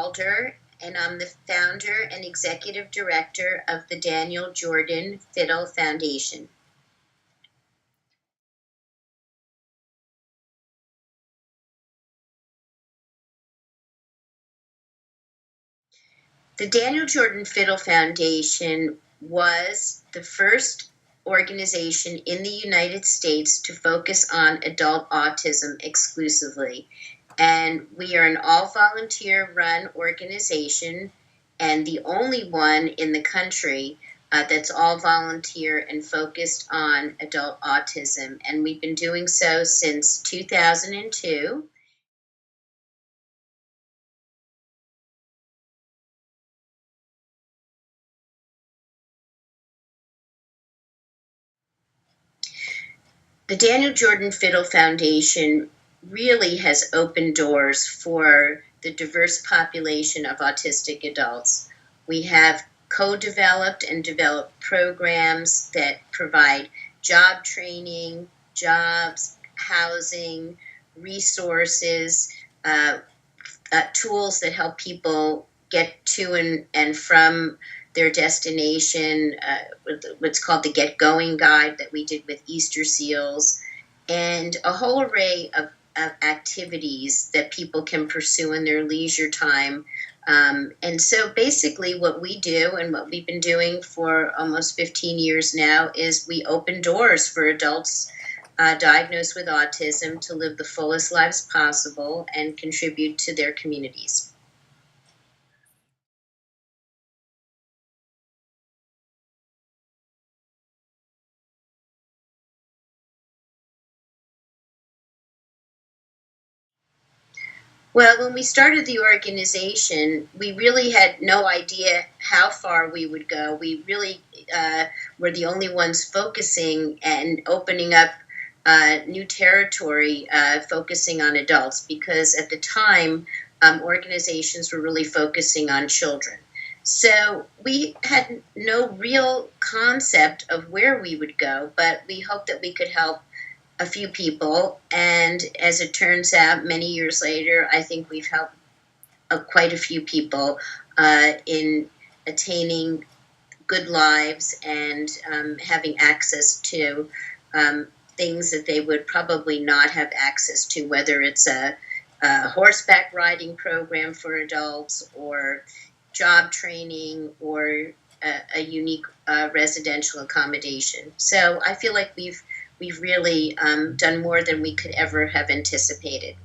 Walder, and I'm the founder and executive director of the Daniel Jordan Fiddle Foundation. The Daniel Jordan Fiddle Foundation was the first organization in the United States to focus on adult autism exclusively. And we are an all-volunteer run organization and the only one in the country that's all volunteer and focused on adult autism. And we've been doing so since 2002. The Daniel Jordan Fiddle Foundation really has opened doors for the diverse population of autistic adults. We have co-developed and developed programs that provide job training, jobs, housing, resources, tools that help people get to and from their destination, what's called the Get Going Guide that we did with Easter Seals, and a whole array of activities that people can pursue in their leisure time. And so basically what we do and what we've been doing for almost 15 years now is we open doors for adults diagnosed with autism to live the fullest lives possible and contribute to their communities. Well, when we started the organization, we really had no idea how far we would go. We really were the only ones focusing and opening up new territory, focusing on adults, because at the time, organizations were really focusing on children. So we had no real concept of where we would go, but we hoped that we could help a few people, and as it turns out, many years later, I think we've helped quite a few people in attaining good lives and having access to things that they would probably not have access to, whether it's a horseback riding program for adults or job training or a unique residential accommodation. So I feel like we've really done more than we could ever have anticipated.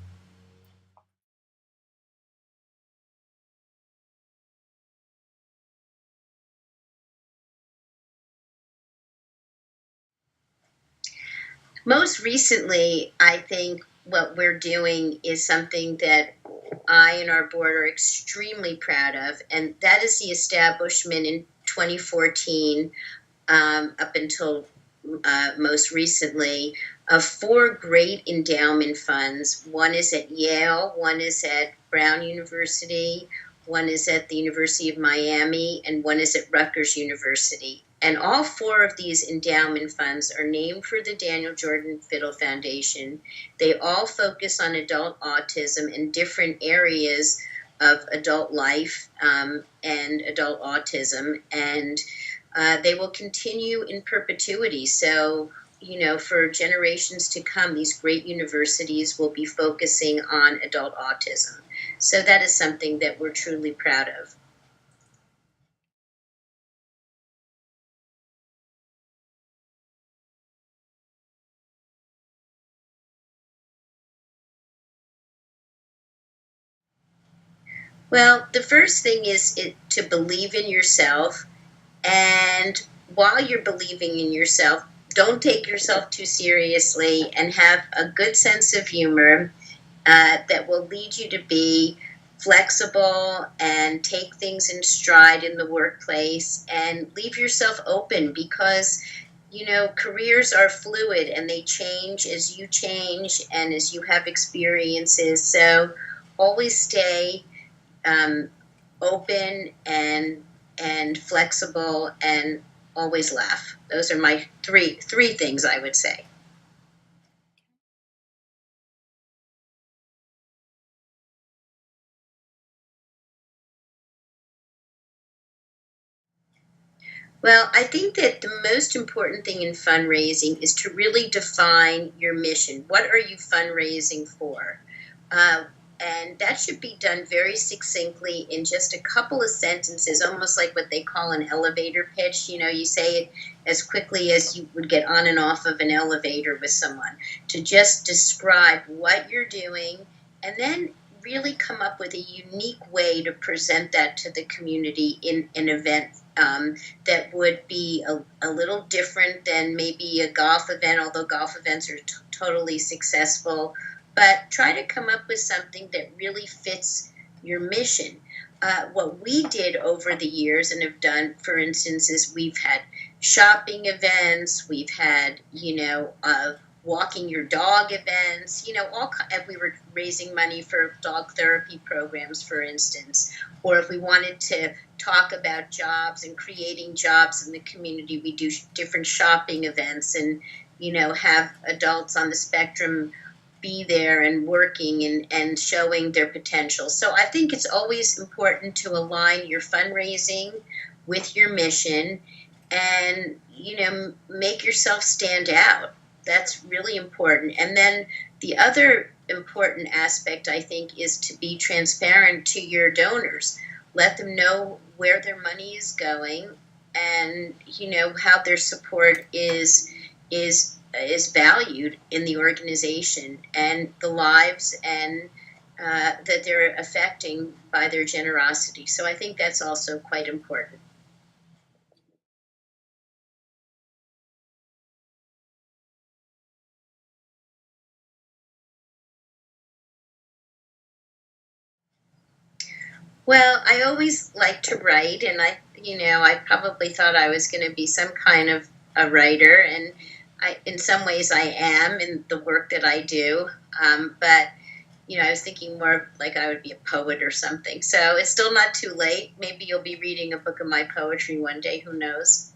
Most recently, I think what we're doing is something that I and our board are extremely proud of, and that is the establishment in 2014 up until most recently of 4 great endowment funds. One is at Yale, one is at Brown University, one is at the University of Miami, and one is at Rutgers University. And all 4 of these endowment funds are named for the Daniel Jordan Fiddle Foundation. They all focus on adult autism in different areas of adult life and adult autism, and they will continue in perpetuity. So, for generations to come, these great universities will be focusing on adult autism. So that is something that we're truly proud of. Well, the first thing is to believe in yourself. And while you're believing in yourself, don't take yourself too seriously and have a good sense of humor that will lead you to be flexible and take things in stride in the workplace and leave yourself open, because careers are fluid and they change as you change and as you have experiences. So always stay open and flexible and always laugh. Those are my three things I would say. Well, I think that the most important thing in fundraising is to really define your mission. What are you fundraising for? Uh, and that should be done very succinctly in just a couple of sentences, almost like what they call an elevator pitch. You know, you say it as quickly as you would get on and off of an elevator with someone, to just describe what you're doing, and then really come up with a unique way to present that to the community in an event that would be a little different than maybe a golf event, although golf events are totally successful. But try to come up with something that really fits your mission. What we did over the years and have done, for instance, is we've had shopping events, we've had, walking your dog events, if we were raising money for dog therapy programs, for instance, or if we wanted to talk about jobs and creating jobs in the community, we do different shopping events and, have adults on the spectrum be there and working and showing their potential. So I think it's always important to align your fundraising with your mission and, make yourself stand out. That's really important. And then the other important aspect, I think, is to be transparent to your donors. Let them know where their money is going and, how their support is valued in the organization and the lives and that they're affecting by their generosity. So I think that's also quite important. Well, I always like to write, and I probably thought I was going to be some kind of a writer, and in some ways, I am in the work that I do. But I was thinking more like I would be a poet or something. So it's still not too late. Maybe you'll be reading a book of my poetry one day. Who knows?